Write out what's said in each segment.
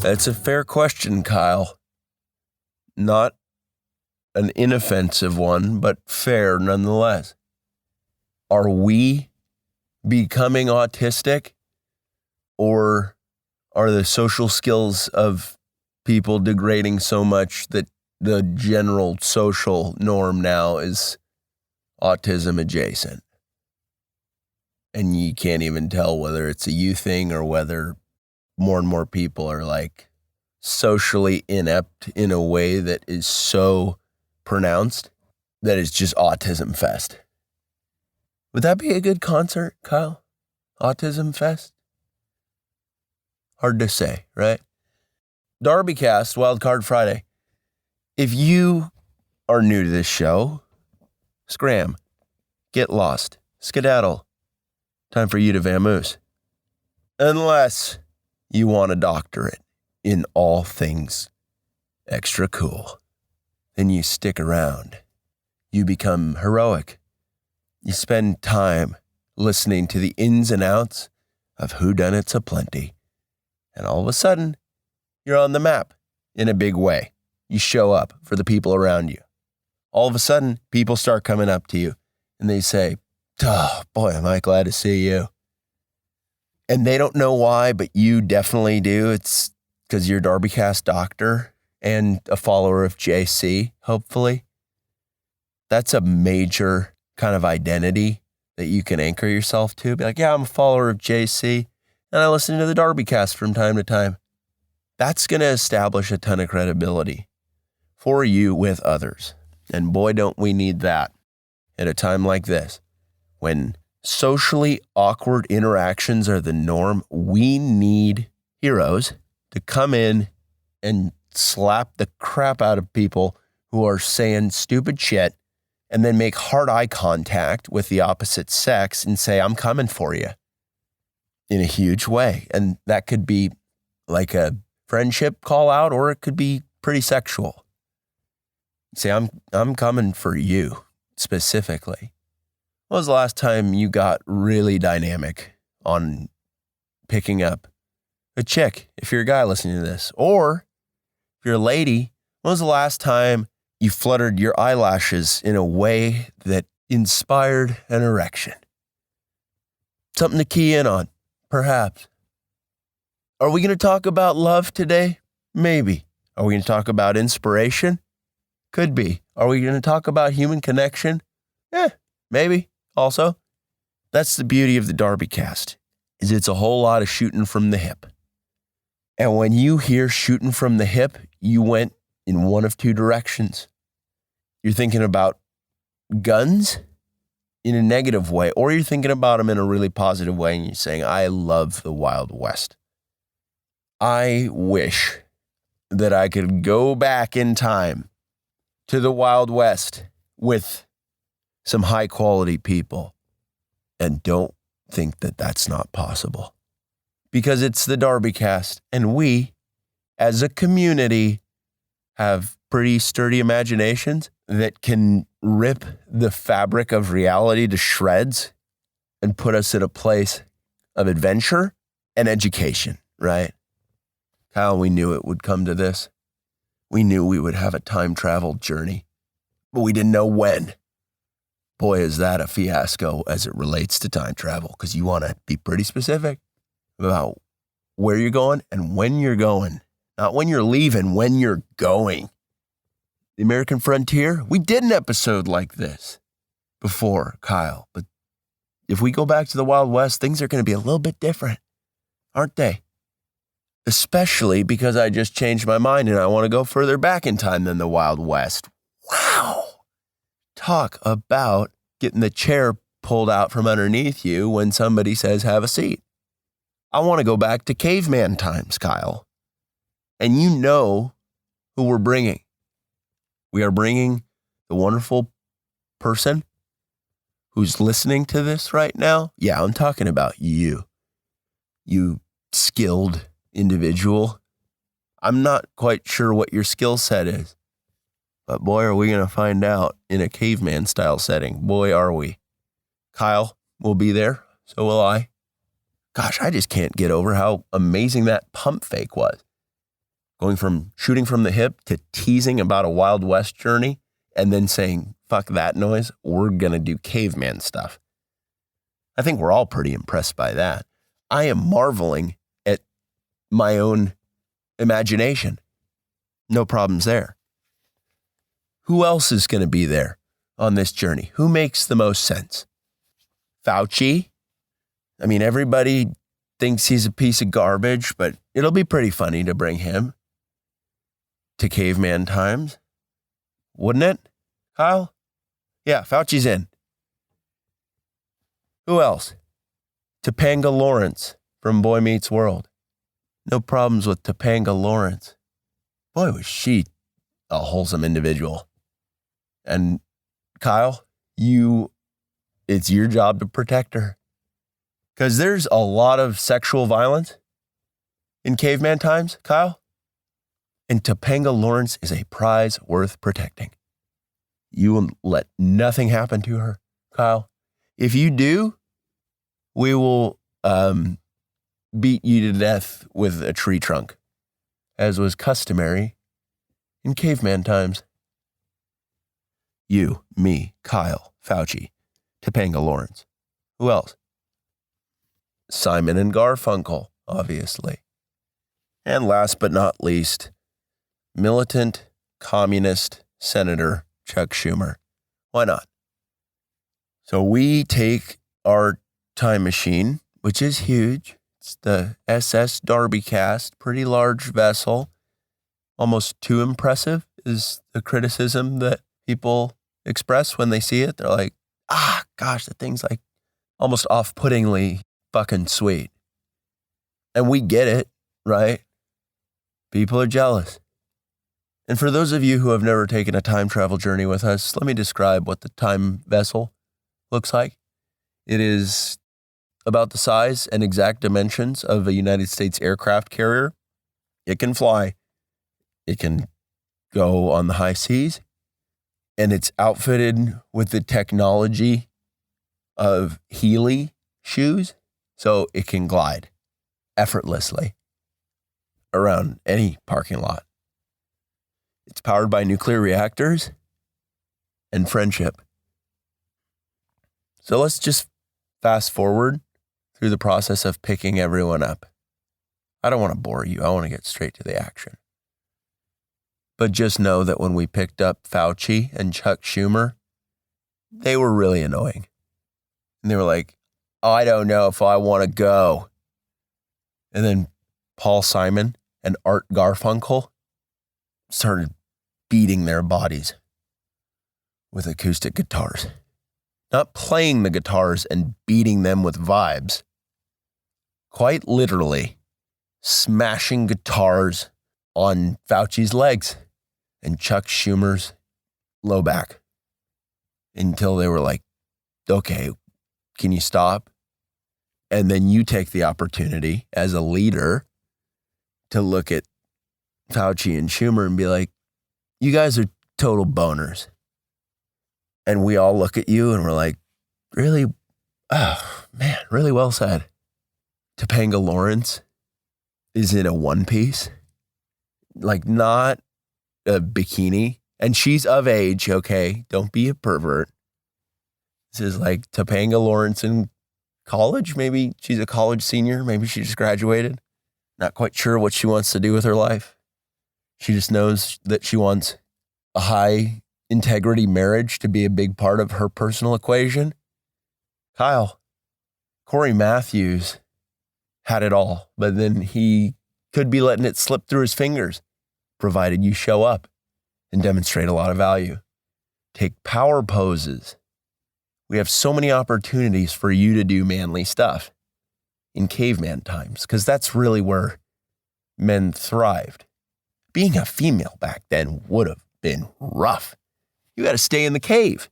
That's a fair question, Kyle. Not an inoffensive one, but fair nonetheless. Are we becoming autistic, or are the social skills of people degrading so much that the general social norm now is autism adjacent? And you can't even tell whether it's a you thing or whether more and more people are like socially inept in a way that is so pronounced that it's just autism fest. Would that be a good concert, Kyle? Autism fest? Hard to say, right? DarbyCast, Wildcard Friday. If you are new to this show, scram, get lost, skedaddle. Time for you to vamoose. Unless you want a doctorate in all things extra cool, then you stick around. You become heroic. You spend time listening to the ins and outs of whodunits aplenty. And all of a sudden, you're on the map in a big way. You show up for the people around you. All of a sudden, people start coming up to you and they say, "Oh, boy, am I glad to see you." And they don't know why, but you definitely do. It's because you're DarbyCast doctor and a follower of JC, hopefully. That's a major kind of identity that you can anchor yourself to. Be like, yeah, I'm a follower of JC, and I listen to the DarbyCast from time to time. That's going to establish a ton of credibility for you with others. And boy, don't we need that at a time like this. When socially awkward interactions are the norm, we need heroes to come in and slap the crap out of people who are saying stupid shit and then make hard eye contact with the opposite sex and say, "I'm coming for you," in a huge way. And that could be like a friendship call out, or it could be pretty sexual. Say, I'm coming for you specifically. When was the last time you got really dynamic on picking up a chick, if you're a guy listening to this? Or if you're a lady, when was the last time you fluttered your eyelashes in a way that inspired an erection? Something to key in on, perhaps. Are we going to talk about love today? Maybe. Are we going to talk about inspiration? Could be. Are we going to talk about human connection? Maybe. Also, that's the beauty of the DarbyCast, is it's a whole lot of shooting from the hip. And when you hear shooting from the hip, you went in one of two directions. You're thinking about guns in a negative way, or you're thinking about them in a really positive way, and you're saying, I love the Wild West. I wish that I could go back in time to the Wild West with some high quality people, and don't think that that's not possible, because it's the DarbyCast, and we as a community have pretty sturdy imaginations that can rip the fabric of reality to shreds and put us in a place of adventure and education, right? Kyle, we knew it would come to this. We knew we would have a time travel journey, but we didn't know when. Boy, is that a fiasco as it relates to time travel, because you want to be pretty specific about where you're going and when you're going. Not when you're leaving, when you're going. The American frontier, we did an episode like this before, Kyle. But if we go back to the Wild West, things are going to be a little bit different, aren't they? Especially because I just changed my mind and I want to go further back in time than the Wild West. Wow. Talk about getting the chair pulled out from underneath you when somebody says, have a seat. I want to go back to caveman times, Kyle. And you know who we're bringing. We are bringing the wonderful person who's listening to this right now. Yeah, I'm talking about you. You skilled individual. I'm not quite sure what your skill set is, but boy, are we going to find out in a caveman style setting. Boy, are we. Kyle will be there. So will I. Gosh, I just can't get over how amazing that pump fake was. Going from shooting from the hip to teasing about a Wild West journey and then saying, fuck that noise, we're going to do caveman stuff. I think we're all pretty impressed by that. I am marveling at my own imagination. No problems there. Who else is going to be there on this journey? Who makes the most sense? Fauci? I mean, everybody thinks he's a piece of garbage, but it'll be pretty funny to bring him to caveman times. Wouldn't it, Kyle? Yeah, Fauci's in. Who else? Topanga Lawrence from Boy Meets World. No problems with Topanga Lawrence. Boy, was she a wholesome individual. And Kyle, it's your job to protect her. Because there's a lot of sexual violence in caveman times, Kyle. And Topanga Lawrence is a prize worth protecting. You will let nothing happen to her, Kyle. If you do, we will beat you to death with a tree trunk, as was customary in caveman times. You, me, Kyle, Fauci, Topanga Lawrence. Who else? Simon and Garfunkel, obviously. And last but not least, militant communist Senator Chuck Schumer. Why not? So we take our time machine, which is huge. It's the SS DarbyCast, pretty large vessel. Almost too impressive is the criticism that people express when they see it. They're like, gosh, the thing's like almost off-puttingly fucking sweet. And we get it, right? People are jealous. And for those of you who have never taken a time travel journey with us, let me describe what the time vessel looks like. It is about the size and exact dimensions of a United States aircraft carrier. It can fly. It can go on the high seas. And it's outfitted with the technology of Heeley shoes, so it can glide effortlessly around any parking lot. It's powered by nuclear reactors and friendship. So let's just fast forward through the process of picking everyone up. I don't want to bore you. I want to get straight to the action. But just know that when we picked up Fauci and Chuck Schumer, they were really annoying. And they were like, I don't know if I want to go. And then Paul Simon and Art Garfunkel started beating their bodies with acoustic guitars. Not playing the guitars and beating them with vibes. Quite literally smashing guitars on Fauci's legs and Chuck Schumer's low back until they were like, okay, can you stop? And then you take the opportunity as a leader to look at Fauci and Schumer and be like, you guys are total boners. And we all look at you and we're like, really? Oh, man, really well said. Topanga Lawrence is in a one piece, like not a bikini. And she's of age, okay? Don't be a pervert. This is like Topanga Lawrence in college. Maybe she's a college senior. Maybe she just graduated. Not quite sure what she wants to do with her life. She just knows that she wants a high integrity marriage to be a big part of her personal equation. Kyle, Corey Matthews had it all, but then he could be letting it slip through his fingers, provided you show up and demonstrate a lot of value. Take power poses. We have so many opportunities for you to do manly stuff in caveman times, because that's really where men thrived. Being a female back then would have been rough. You got to stay in the cave.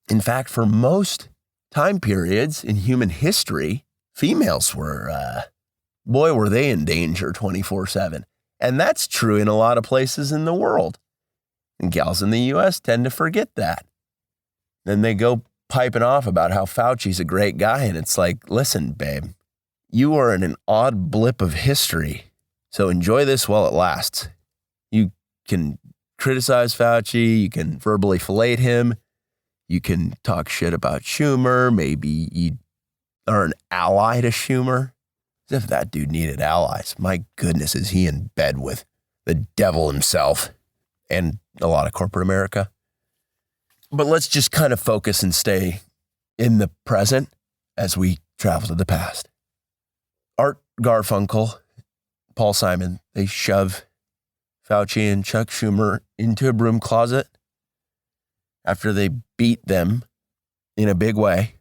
In fact, for most time periods in human history, females were, boy, were they in danger 24/7. And that's true in a lot of places in the world. And gals in the U.S. tend to forget that. Then they go piping off about how Fauci's a great guy. And it's like, listen, babe, you are in an odd blip of history So enjoy this while it lasts. You can criticize Fauci. You can verbally fillet him. You can talk shit about Schumer. Maybe you are an ally to Schumer. As if that dude needed allies. My goodness, is he in bed with the devil himself and a lot of corporate America? But let's just kind of focus and stay in the present as we travel to the past. Art Garfunkel, Paul Simon, they shove Fauci and Chuck Schumer into a broom closet after they beat them in a big way.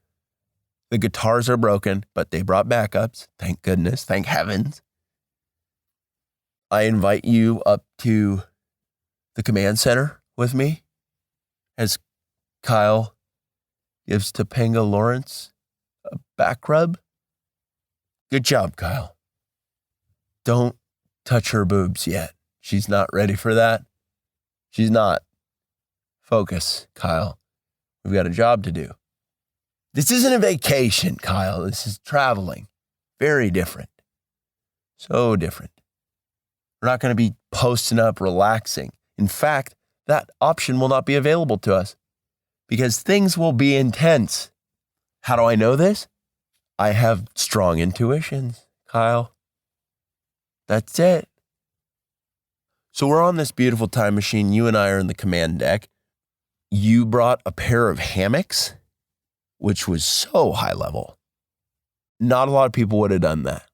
The guitars are broken, but they brought backups. Thank goodness. Thank heavens. I invite you up to the command center with me as Kyle gives Topanga Lawrence a back rub. Good job, Kyle. Don't touch her boobs yet. She's not ready for that. She's not. Focus, Kyle. We've got a job to do. This isn't a vacation, Kyle. This is traveling. Very different. So different. We're not going to be posting up, relaxing. In fact, that option will not be available to us because things will be intense. How do I know this? I have strong intuitions, Kyle. That's it. So we're on this beautiful time machine. You and I are in the command deck. You brought a pair of hammocks, which was so high level. Not a lot of people would have done that.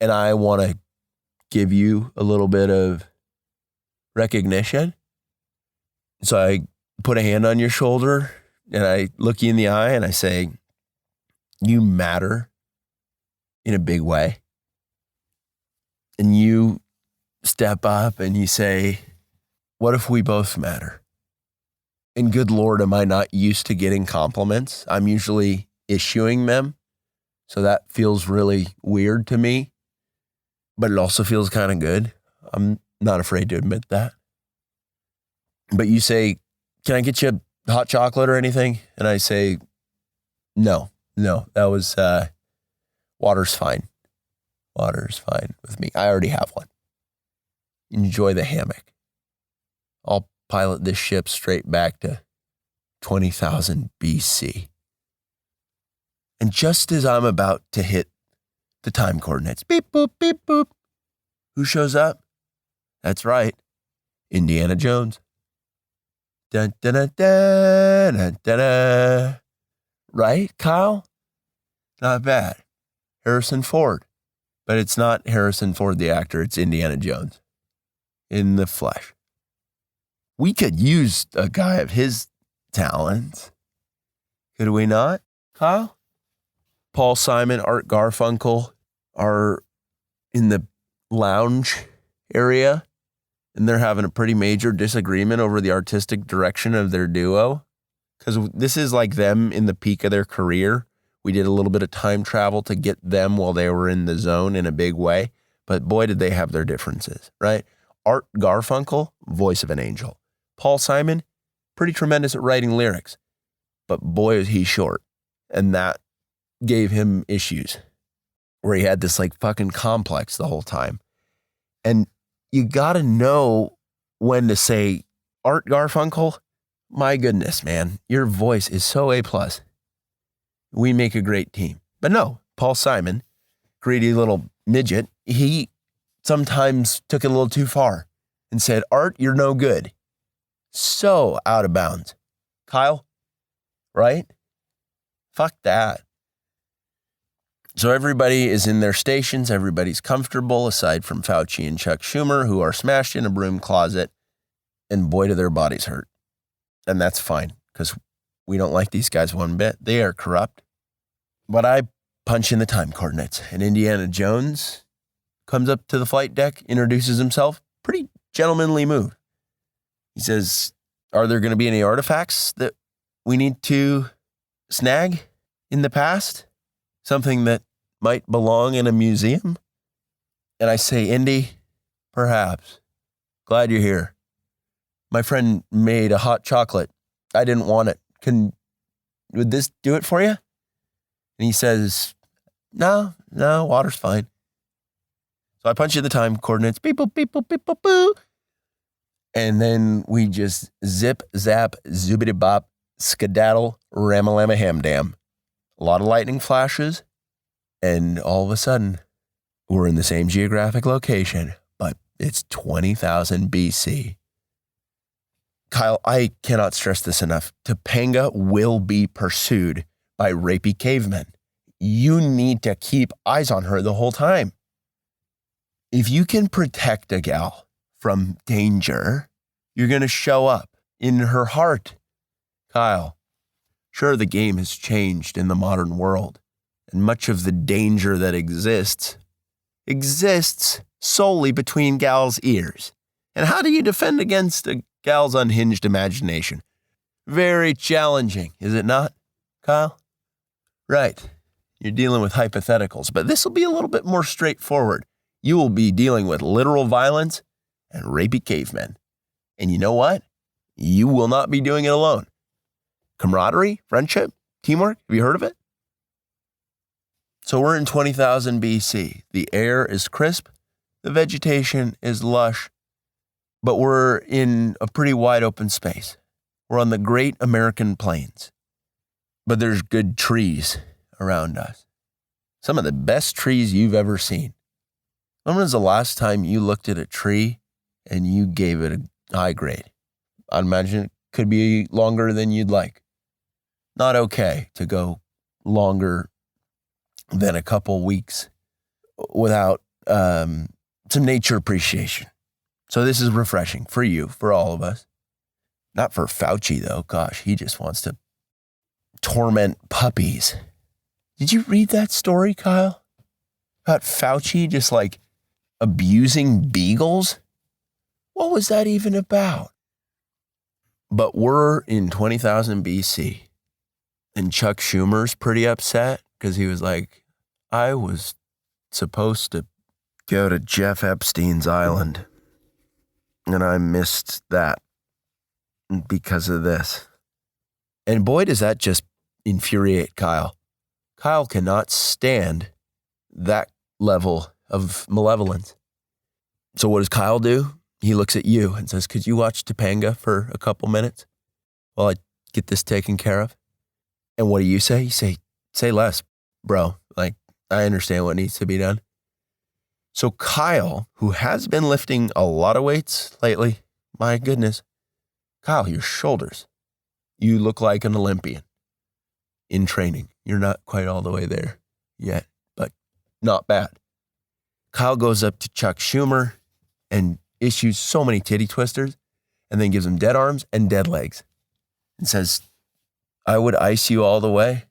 And I want to give you a little bit of recognition. So I put a hand on your shoulder and I look you in the eye and I say, you matter in a big way. And you step up and you say, what if we both matter? And good Lord, am I not used to getting compliments? I'm usually issuing them. So that feels really weird to me, but it also feels kind of good. I'm not afraid to admit that. But you say, can I get you a hot chocolate or anything? And I say, no, that was, water's fine. Water's fine with me. I already have one. Enjoy the hammock. I'll pilot this ship straight back to 20,000 BC. And just as I'm about to hit the time coordinates, beep, boop, beep, boop, who shows up? That's right, Indiana Jones. Dun, dun, dun, dun, dun, dun, dun. Right, Kyle? Not bad. Harrison Ford. But it's not Harrison Ford, the actor. It's Indiana Jones in the flesh. We could use a guy of his talents. Could we not, Kyle? Paul Simon, Art Garfunkel are in the lounge area, and they're having a pretty major disagreement over the artistic direction of their duo. Because this is like them in the peak of their career. We did a little bit of time travel to get them while they were in the zone in a big way. But boy, did they have their differences, right? Art Garfunkel, voice of an angel. Paul Simon, pretty tremendous at writing lyrics. But boy, is he short. And that gave him issues where he had this like fucking complex the whole time. And you got to know when to say, Art Garfunkel, my goodness, man, your voice is so A+. We make a great team. But no, Paul Simon, greedy little midget, he sometimes took it a little too far and said, Art, you're no good. So out of bounds. Kyle, right? Fuck that. So everybody is in their stations. Everybody's comfortable, aside from Fauci and Chuck Schumer, who are smashed in a broom closet. And boy, do their bodies hurt. And that's fine, because we don't like these guys one bit. They are corrupt. But I punch in the time coordinates. And Indiana Jones comes up to the flight deck, introduces himself. Pretty gentlemanly move. He says, are there going to be any artifacts that we need to snag in the past? Something that might belong in a museum? And I say, Indy, perhaps. Glad you're here. My friend made a hot chocolate. I didn't want it. Would this do it for you? And he says, no, water's fine. So I punch in the time coordinates, beep, boop, beep, boop, beep, boop, boo. And then we just zip, zap, zoobity bop, skedaddle, ramalama ham dam. A lot of lightning flashes. And all of a sudden, we're in the same geographic location, but it's 20,000 BC. Kyle, I cannot stress this enough. Topanga will be pursued by rapey cavemen. You need to keep eyes on her the whole time. If you can protect a gal from danger, you're going to show up in her heart. Kyle, sure, the game has changed in the modern world, and much of the danger that exists solely between gals' ears. And how do you defend against a gal's unhinged imagination? Very challenging, is it not, Kyle? Right. You're dealing with hypotheticals, but this will be a little bit more straightforward. You will be dealing with literal violence and rapey cavemen. And you know what? You will not be doing it alone. Camaraderie, friendship, teamwork, have you heard of it? So we're in 20,000 BC. The air is crisp, the vegetation is lush, but we're in a pretty wide open space. We're on the Great American Plains, but there's good trees around us. Some of the best trees you've ever seen. When was the last time you looked at a tree and you gave it a high grade? I'd imagine it could be longer than you'd like. Not okay to go longer than a couple weeks without some nature appreciation. So this is refreshing for you, for all of us. Not for Fauci, though. Gosh, he just wants to torment puppies. Did you read that story, Kyle? About Fauci just like abusing beagles? What was that even about? But we're in 20,000 BC. And Chuck Schumer's pretty upset because he was like, I was supposed to go to Jeff Epstein's island. And I missed that because of this. And boy, does that just infuriate Kyle. Kyle cannot stand that level of malevolence. So what does Kyle do? He looks at you and says, could you watch Topanga for a couple minutes while I get this taken care of? And what do you say? You say less, bro. Like, I understand what needs to be done. So Kyle, who has been lifting a lot of weights lately, my goodness, Kyle, your shoulders, you look like an Olympian in training. You're not quite all the way there yet, but not bad. Kyle goes up to Chuck Schumer and issues so many titty twisters and then gives him dead arms and dead legs and says, I would ice you all the way.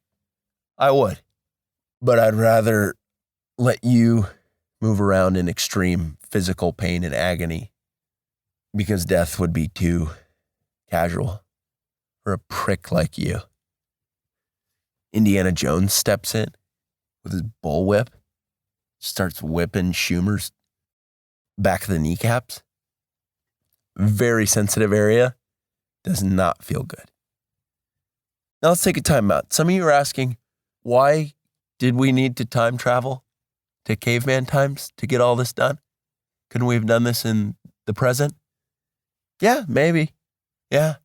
I would, but I'd rather let you move around in extreme physical pain and agony because death would be too casual for a prick like you. Indiana Jones steps in with his bullwhip, starts whipping Schumer's back of the kneecaps. Very sensitive area. Does not feel good. Now let's take a time out. Some of you are asking, why did we need to time travel to caveman times to get all this done? Couldn't we have done this in the present? Yeah, maybe. Yeah.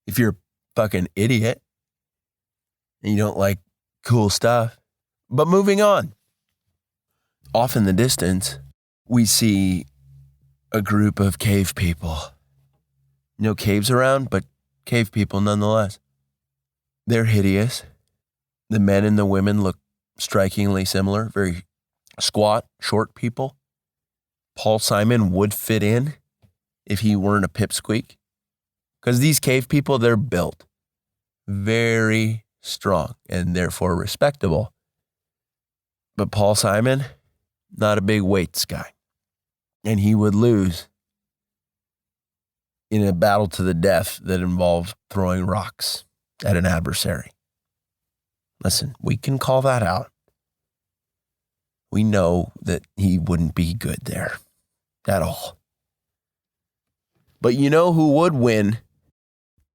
If you're a fucking idiot and you don't like cool stuff. But moving on. Off in the distance, we see a group of cave people. No caves around, but cave people nonetheless. They're hideous. The men and the women look strikingly similar, very squat, short people. Paul Simon would fit in if he weren't a pipsqueak. Because these cave people, they're built very strong and therefore respectable. But Paul Simon, not a big weights guy. And he would lose in a battle to the death that involved throwing rocks at an adversary. Listen, we can call that out. We know that he wouldn't be good there at all. But you know who would win?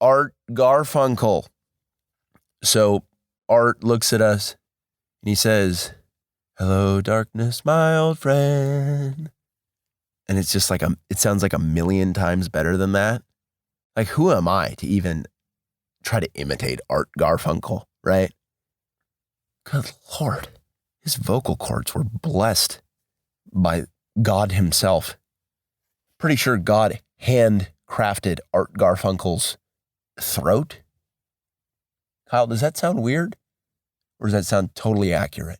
Art Garfunkel. So Art looks at us and he says, Hello, darkness, my old friend. And it's just like, it sounds like a million times better than that. Like, who am I to even try to imitate Art Garfunkel, right? Good Lord. His vocal cords were blessed by God himself. Pretty sure God handcrafted Art Garfunkel's throat. Kyle, does that sound weird? Or does that sound totally accurate?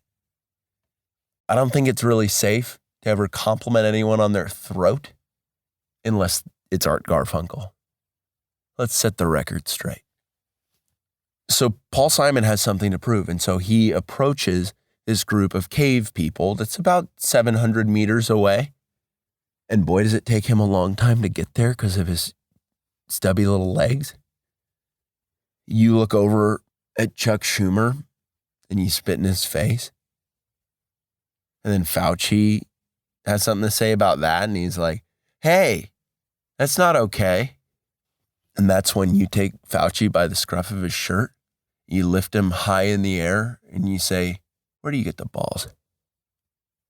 I don't think it's really safe to ever compliment anyone on their throat unless it's Art Garfunkel. Let's set the record straight. So Paul Simon has something to prove, and so he approaches this group of cave people that's about 700 meters away. And boy, does it take him a long time to get there because of his stubby little legs. You look over at Chuck Schumer and you spit in his face. And then Fauci has something to say about that. And he's like, hey, that's not okay. And that's when you take Fauci by the scruff of his shirt. You lift him high in the air and you say, where do you get the balls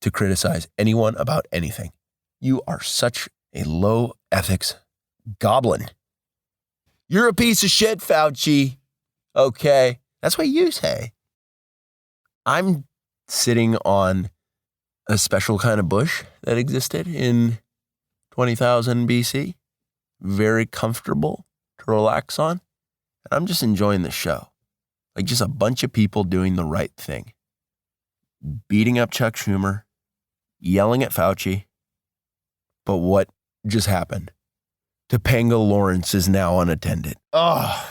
to criticize anyone about anything? You are such a low ethics goblin. You're a piece of shit, Fauci. Okay. That's what you say. I'm sitting on a special kind of bush that existed in 20,000 BC. Very comfortable to relax on. And I'm just enjoying the show. Like just a bunch of people doing the right thing. Beating up Chuck Schumer, yelling at Fauci. But what just happened? Topanga Lawrence is now unattended. Oh,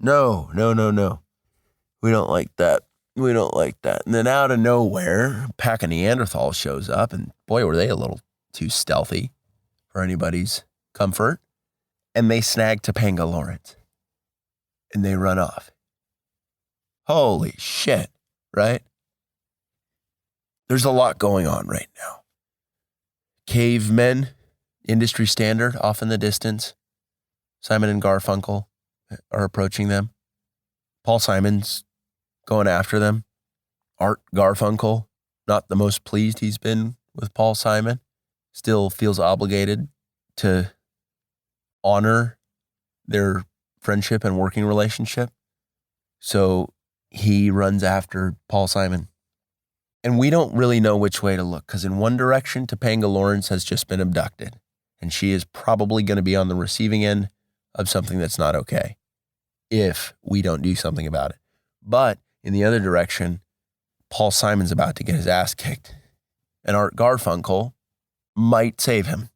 no. We don't like that. And then out of nowhere, a pack of Neanderthals shows up. And boy, were they a little too stealthy for anybody's comfort. And they snag Topanga Lawrence. And they run off. Holy shit, right? There's a lot going on right now. Cavemen, industry standard, off in the distance. Simon and Garfunkel are approaching them. Paul Simon's going after them. Art Garfunkel, not the most pleased he's been with Paul Simon. Still feels obligated to honor their friendship and working relationship. So he runs after Paul Simon. And we don't really know which way to look, because in one direction, Topanga Lawrence has just been abducted, and she is probably going to be on the receiving end of something that's not okay if we don't do something about it. But in the other direction, Paul Simon's about to get his ass kicked, and Art Garfunkel might save him.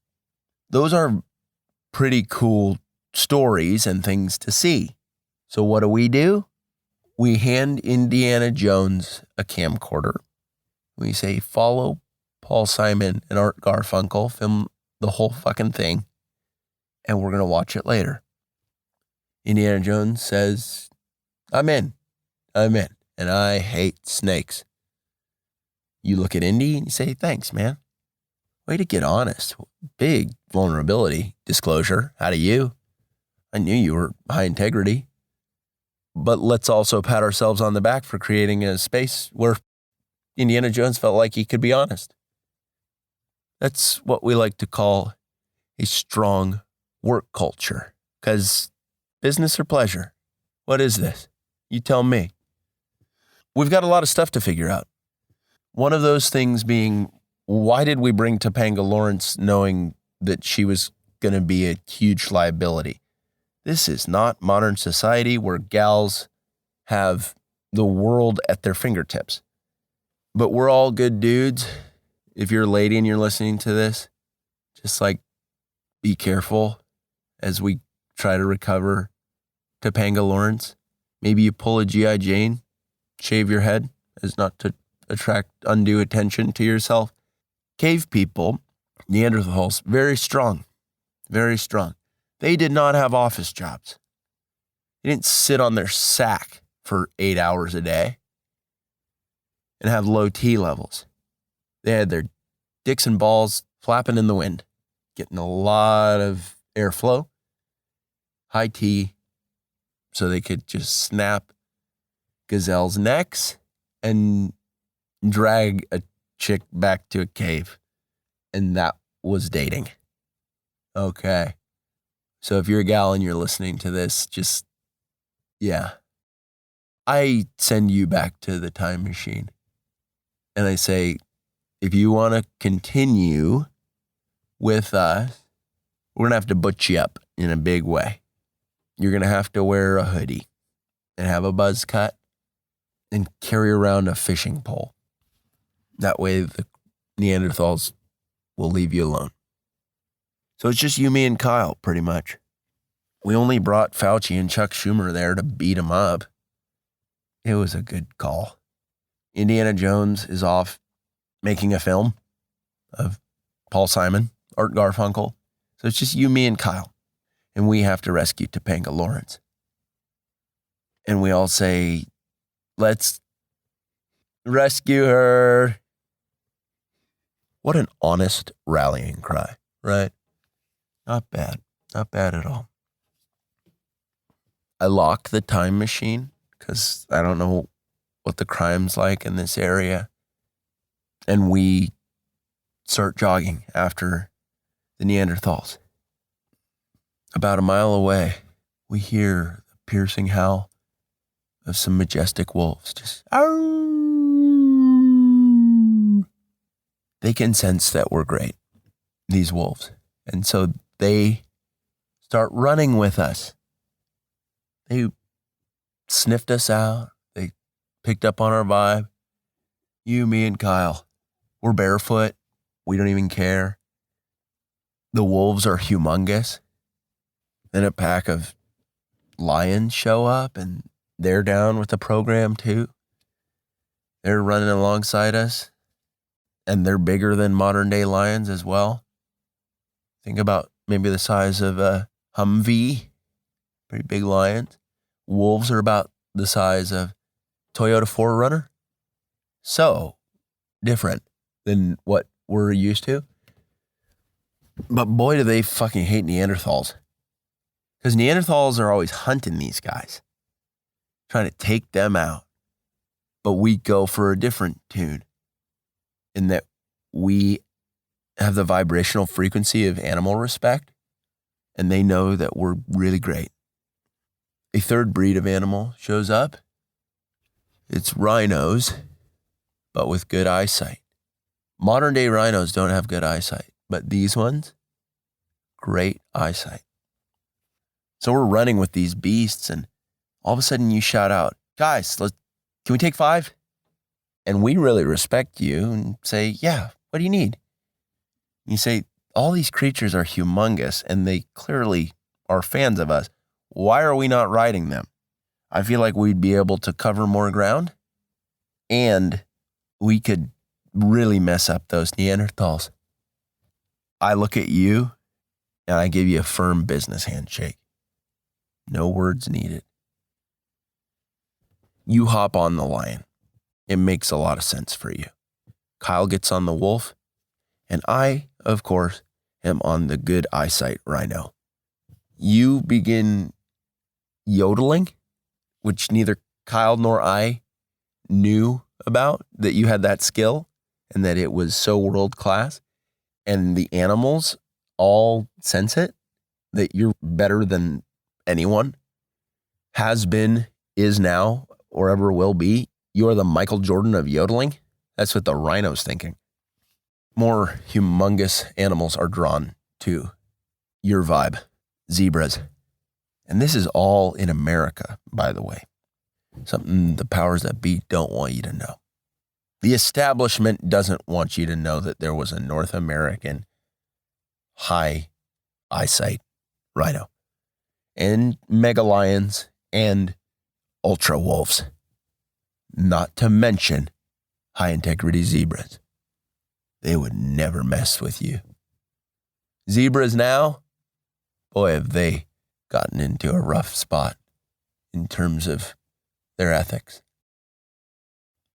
Those are pretty cool stories and things to see. So what do? We hand Indiana Jones a camcorder. We say, follow Paul Simon and Art Garfunkel, film the whole fucking thing, and we're going to watch it later. Indiana Jones says, I'm in, and I hate snakes. You look at Indy and you say, thanks, man. Way to get honest. Big vulnerability disclosure out of you. I knew you were high integrity. But let's also pat ourselves on the back for creating a space where Indiana Jones felt like he could be honest. That's what we like to call a strong work culture. Because business or pleasure? What is this? You tell me. We've got a lot of stuff to figure out. One of those things being, why did we bring Topanga Lawrence knowing that she was going to be a huge liability? This is not modern society where gals have the world at their fingertips. But we're all good dudes. If you're a lady and you're listening to this, just like be careful as we try to recover Topanga Lawrence. Maybe you pull a G.I. Jane, shave your head as not to attract undue attention to yourself. Cave people, Neanderthals, very strong, very strong. They did not have office jobs. They didn't sit on their sack for 8 hours a day and have low T levels. They had their dicks and balls flapping in the wind, getting a lot of airflow, high T, so they could just snap gazelles' necks and drag a chick back to a cave. And that was dating. Okay. So if you're a gal and you're listening to this, just, yeah. I send you back to the time machine. And I say, if you want to continue with us, we're going to have to butch you up in a big way. You're going to have to wear a hoodie and have a buzz cut and carry around a fishing pole. That way the Neanderthals will leave you alone. So it's just you, me, and Kyle, pretty much. We only brought Fauci and Chuck Schumer there to beat him up. It was a good call. Indiana Jones is off making a film of Paul Simon, Art Garfunkel. So it's just you, me, and Kyle. And we have to rescue Topanga Lawrence. And we all say, let's rescue her. What an honest rallying cry, right? Not bad. Not bad at all. I lock the time machine because I don't know what the crime's like in this area. And we start jogging after the Neanderthals. About a mile away, we hear the piercing howl of some majestic wolves. Just, "Arr!" They can sense that we're great, these wolves. And so they start running with us. They sniffed us out. They picked up on our vibe. You, me, and Kyle. We're barefoot. We don't even care. The wolves are humongous. Then a pack of lions show up and they're down with the program too. They're running alongside us and they're bigger than modern day lions as well. Think about maybe the size of a Humvee, pretty big lions. Wolves are about the size of Toyota 4Runner. So different than what we're used to. But boy, do they fucking hate Neanderthals. Because Neanderthals are always hunting these guys, trying to take them out. But we go for a different tune in that we have the vibrational frequency of animal respect, and they know that we're really great. A third breed of animal shows up. It's rhinos, but with good eyesight. Modern day rhinos don't have good eyesight, but these ones, great eyesight. So we're running with these beasts, and all of a sudden you shout out, guys, can we take 5? And we really respect you and say, yeah, what do you need? You say, all these creatures are humongous, and they clearly are fans of us. Why are we not riding them? I feel like we'd be able to cover more ground, and we could really mess up those Neanderthals. I look at you, and I give you a firm business handshake. No words needed. You hop on the lion. It makes a lot of sense for you. Kyle gets on the wolf, and I, of course, am on the good eyesight rhino. You begin yodeling, which neither Kyle nor I knew about, that you had that skill and that it was so world class, and the animals all sense it, that you're better than anyone, has been, is now, or ever will be. You're the Michael Jordan of yodeling. That's what the rhino's thinking. More humongous animals are drawn to your vibe. Zebras. And this is all in America, by the way. Something the powers that be don't want you to know. The establishment doesn't want you to know that there was a North American high eyesight rhino. And mega lions, and ultra wolves. Not to mention high integrity zebras. They would never mess with you. Zebras now, boy, have they gotten into a rough spot in terms of their ethics.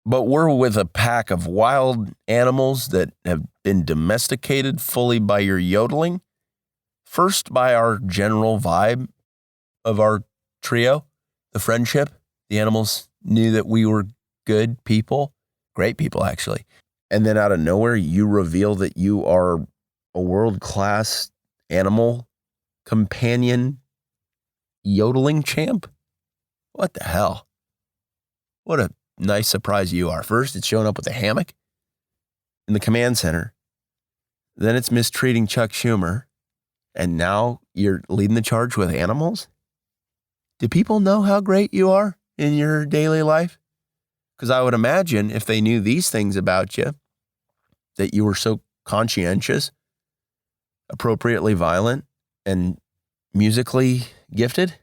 But we're with a pack of wild animals that have been domesticated fully by your yodeling. First, by our general vibe of our trio, the friendship. The animals knew that we were good people, Great people, actually. And then out of nowhere, you reveal that you are a world-class animal companion yodeling champ? What the hell? What a nice surprise you are. First, it's showing up with a hammock in the command center. Then it's mistreating Chuck Schumer. And now you're leading the charge with animals? Do people know how great you are in your daily life? Because I would imagine if they knew these things about you, that you were so conscientious, appropriately violent, and musically gifted,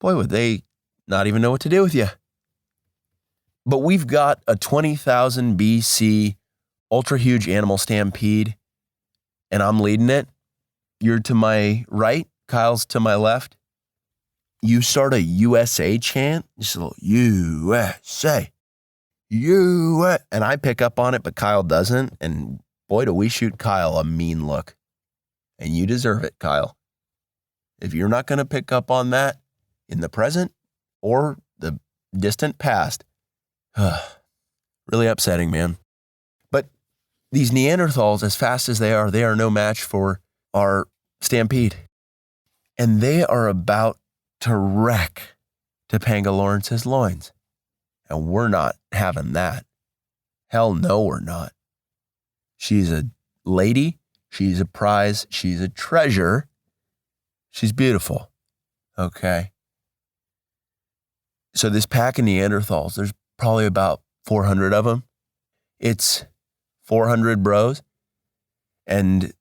boy, would they not even know what to do with you. But we've got a 20,000 BC ultra huge animal stampede, and I'm leading it. You're to my right, Kyle's to my left. You start a USA chant, just a little USA, USA, and I pick up on it, but Kyle doesn't. And boy, do we shoot Kyle a mean look. And you deserve it, Kyle. If you're not going to pick up on that in the present or the distant past, really upsetting, man. But these Neanderthals, as fast as they are no match for our stampede. And they are about to wreck Topanga Lawrence's loins. And we're not having that. Hell no, we're not. She's a lady. She's a prize. She's a treasure. She's beautiful. Okay. So this pack of Neanderthals, there's probably about 400 of them. It's 400 bros and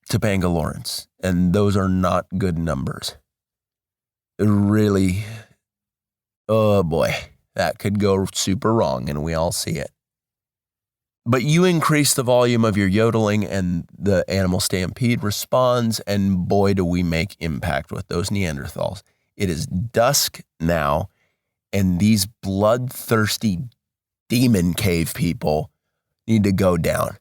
Topanga Lawrence. And those are not good numbers. Really, oh boy, that could go super wrong, and we all see it. But you increase the volume of your yodeling and the animal stampede responds, and boy, do we make impact with those Neanderthals. It is dusk now, and these bloodthirsty demon cave people need to go down.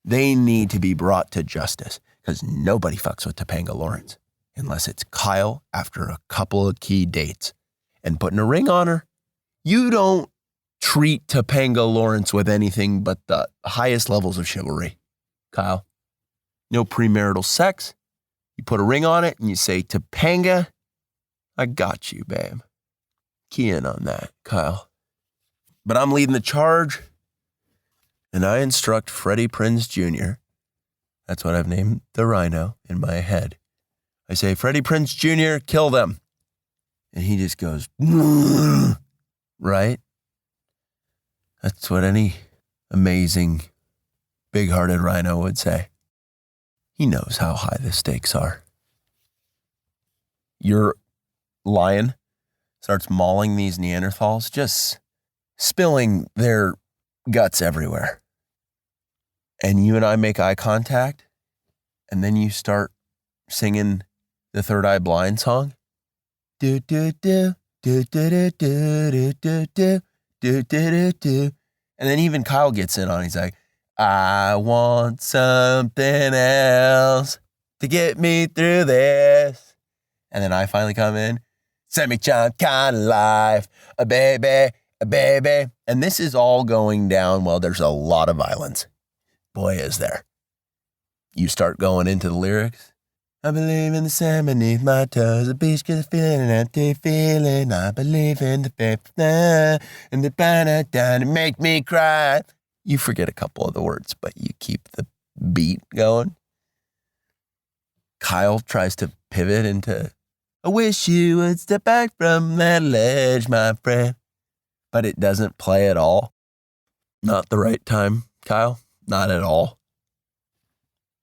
They need to be brought to justice, because nobody fucks with Topanga Lawrence unless it's Kyle after a couple of key dates and putting a ring on her. You don't treat Topanga Lawrence with anything but the highest levels of chivalry, Kyle. No premarital sex. You put a ring on it and you say, Topanga, I got you, babe. Key in on that, Kyle. But I'm leading the charge, and I instruct Freddie Prinze Jr. That's what I've named the rhino in my head. I say, Freddie Prinze Jr., kill them. And he just goes, right? That's what any amazing, big-hearted rhino would say. He knows how high the stakes are. Your lion starts mauling these Neanderthals, just spilling their guts everywhere. And you and I make eye contact, and then you start singing the Third Eye Blind song. Do do do do do do do do do do do do. And then even Kyle gets in on it. He's like, I want something else to get me through this. And then I finally come in. Semi-chon kind of life, a baby, a baby. And this is all going down while there's a lot of violence. Boy, is there. You start going into the lyrics. I believe in the sand beneath my toes. The beach gets feeling an empty feeling. I believe in the faith and the banner down to make me cry. You forget a couple of the words, but you keep the beat going. Kyle tries to pivot into, I wish you would step back from that ledge, my friend. But it doesn't play at all. Not the right time, Kyle. Not at all.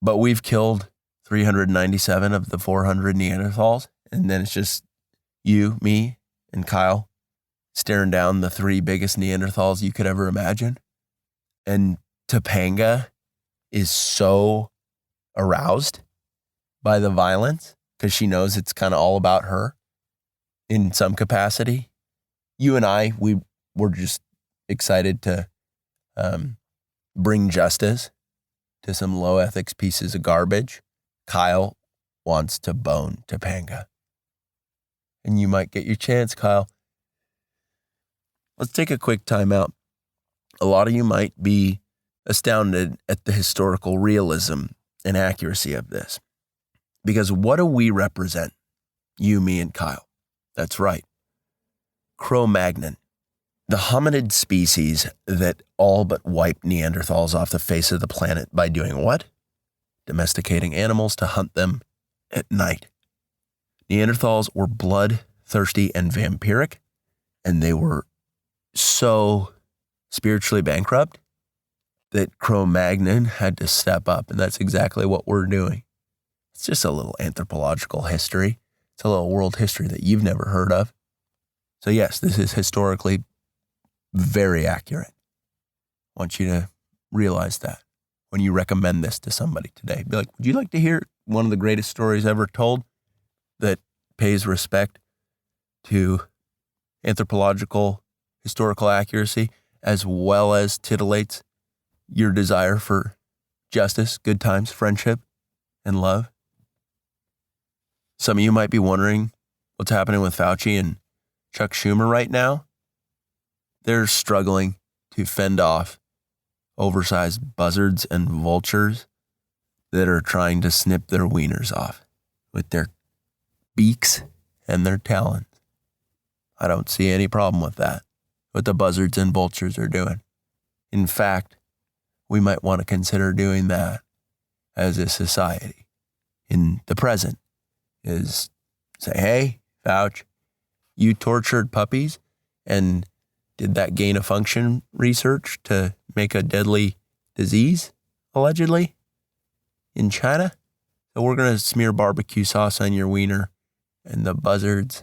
But we've killed 397 of the 400 Neanderthals. And then it's just you, me, and Kyle staring down the three biggest Neanderthals you could ever imagine. And Topanga is so aroused by the violence because she knows it's kind of all about her in some capacity. You and I, we're just excited to bring justice to some low ethics pieces of garbage. Kyle wants to bone Topanga. And you might get your chance, Kyle. Let's take a quick time out. A lot of you might be astounded at the historical realism and accuracy of this. Because what do we represent? You, me, and Kyle. That's right. Cro-Magnon, the hominid species that all but wiped Neanderthals off the face of the planet by doing what? Domesticating animals to hunt them at night. Neanderthals were bloodthirsty and vampiric, and they were so spiritually bankrupt that Cro-Magnon had to step up, and that's exactly what we're doing. It's just a little anthropological history. It's a little world history that you've never heard of. So yes, this is historically very accurate. I want you to realize that when you recommend this to somebody today. Be like, would you like to hear one of the greatest stories ever told that pays respect to anthropological, historical accuracy, as well as titillates your desire for justice, good times, friendship, and love? Some of you might be wondering what's happening with Fauci and Chuck Schumer right now. They're struggling to fend off oversized buzzards and vultures that are trying to snip their wieners off with their beaks and their talons. I don't see any problem with that, what the buzzards and vultures are doing. In fact, we might want to consider doing that as a society in the present, is say, hey, Fauci, you tortured puppies and did that gain of function research to make a deadly disease, allegedly, in China. So we're going to smear barbecue sauce on your wiener, and the buzzards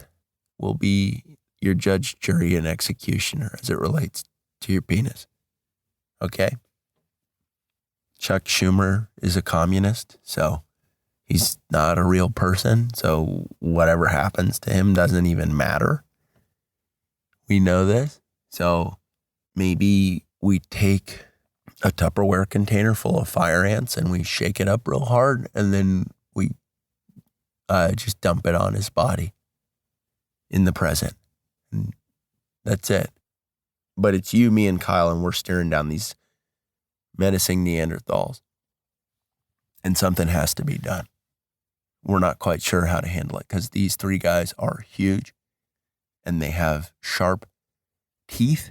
will be your judge, jury, and executioner as it relates to your penis. Okay? Chuck Schumer is a communist, so he's not a real person, so whatever happens to him doesn't even matter. We know this. So maybe we take a Tupperware container full of fire ants and we shake it up real hard, and then we just dump it on his body in the present. And that's it. But it's you, me, and Kyle, and we're staring down these menacing Neanderthals. And something has to be done. We're not quite sure how to handle it because these three guys are huge and they have sharp teeth.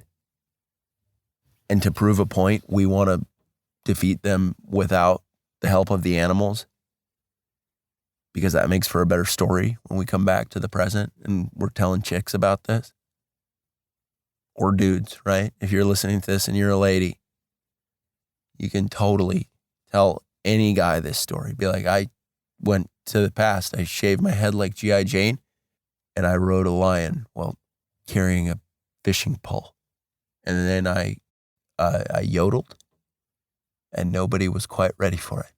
And to prove a point, we want to defeat them without the help of the animals, because that makes for a better story when we come back to the present and we're telling chicks about this. Or dudes, right? If you're listening to this and you're a lady, you can totally tell any guy this story. Be like, I went to the past, I shaved my head like G.I. Jane, and I rode a lion while carrying a fishing pole. And then I yodeled, and nobody was quite ready for it.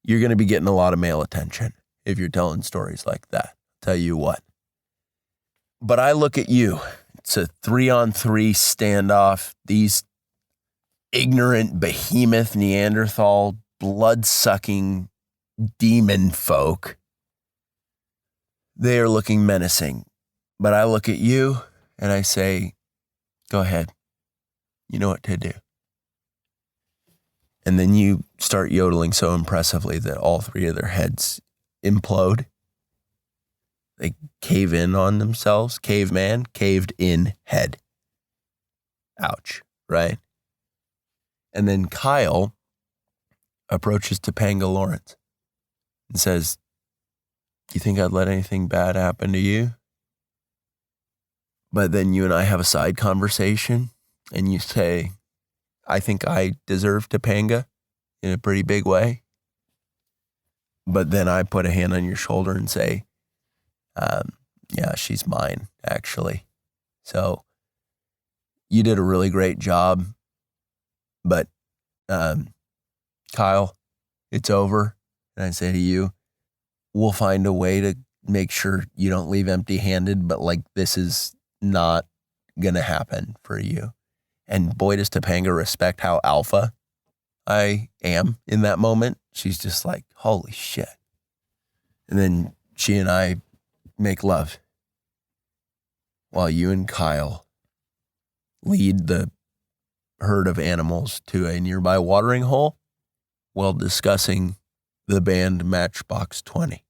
You're going to be getting a lot of male attention if you're telling stories like that. I'll tell you what. But I look at you. It's a 3-on-3 standoff. These ignorant behemoth Neanderthal blood-sucking demon folk, they are looking menacing. But I look at you and I say, go ahead. You know what to do. And then you start yodeling so impressively that all three of their heads implode. They cave in on themselves. Caveman, caved in head. Ouch, right? And then Kyle approaches Topanga Lawrence and says, "You think I'd let anything bad happen to you?" But then you and I have a side conversation and you say, "I think I deserve Topanga in a pretty big way." But then I put a hand on your shoulder and say, yeah, she's mine, actually. So you did a really great job. But Kyle, it's over. And I say to you, we'll find a way to make sure you don't leave empty-handed, but like this is not going to happen for you. And boy, does Topanga respect how alpha I am in that moment. She's just like, holy shit. And then she and I make love while you and Kyle lead the herd of animals to a nearby watering hole while discussing the band Matchbox 20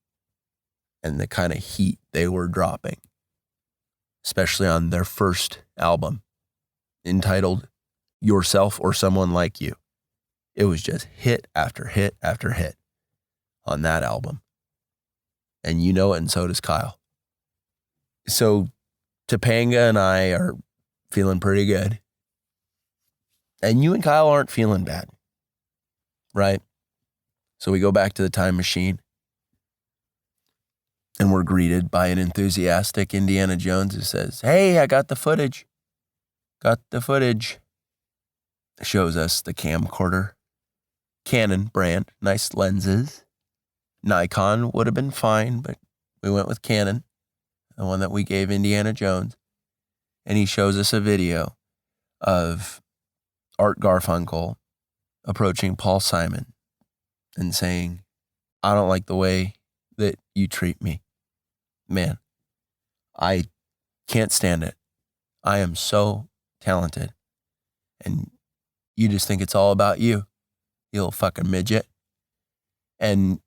and the kind of heat they were dropping, especially on their first album entitled Yourself or Someone Like You. It was just hit after hit after hit on that album. And you know it, and so does Kyle. So Topanga and I are feeling pretty good. And you and Kyle aren't feeling bad, right? So we go back to the time machine and we're greeted by an enthusiastic Indiana Jones who says, "Hey, I got the footage. Got the footage." Shows us the camcorder. Canon brand, nice lenses. Nikon would have been fine, but we went with Canon, the one that we gave Indiana Jones. And he shows us a video of Art Garfunkel approaching Paul Simon and saying, "I don't like the way that you treat me. Man, I can't stand it. I am so talented. And you just think it's all about you, you little fucking midget." And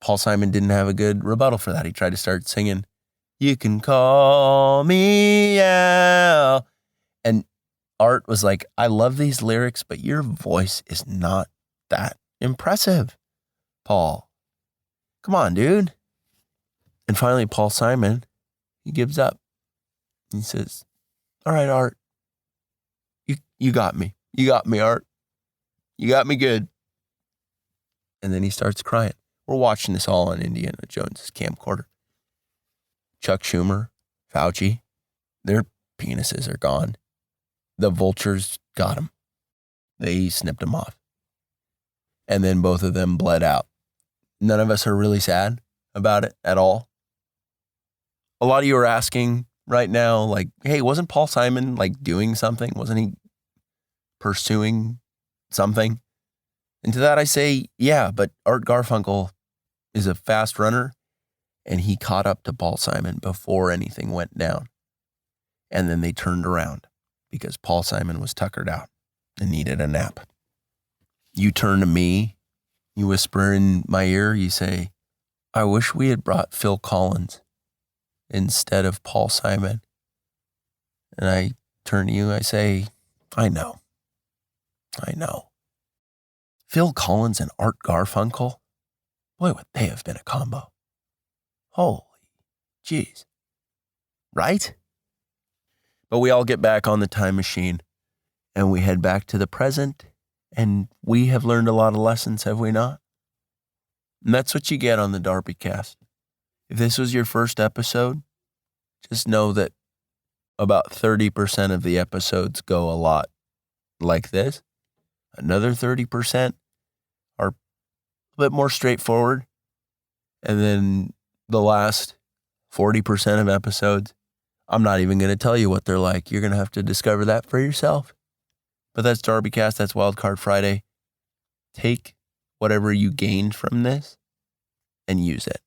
Paul Simon didn't have a good rebuttal for that. He tried to start singing, "You can call me Al." And Art was like, "I love these lyrics, but your voice is not that impressive, Paul. Come on, dude." And finally, Paul Simon, he gives up. He says, "All right, Art, you got me. You got me, Art. You got me good." And then he starts crying. We're watching this all on Indiana Jones' camcorder. Chuck Schumer, Fauci, their penises are gone. The vultures got them. They snipped them off. And then both of them bled out. None of us are really sad about it at all. A lot of you are asking right now, like, hey, wasn't Paul Simon like doing something? Wasn't he pursuing something? And to that I say, yeah, but Art Garfunkel is a fast runner and he caught up to Paul Simon before anything went down. And then they turned around because Paul Simon was tuckered out and needed a nap. You turn to me, you whisper in my ear, you say, "I wish we had brought Phil Collins instead of Paul Simon." And I turn to you, I say, I know. Phil Collins and Art Garfunkel? Boy, would they have been a combo. Holy jeez. Right? But we all get back on the time machine and we head back to the present, and we have learned a lot of lessons, have we not? And that's what you get on the DarbyCast. If this was your first episode, just know that about 30% of the episodes go a lot like this. Another 30% are a bit more straightforward. And then the last 40% of episodes, I'm not even going to tell you what they're like. You're going to have to discover that for yourself. But that's DarbyCast. That's Wildcard Friday. Take whatever you gained from this and use it.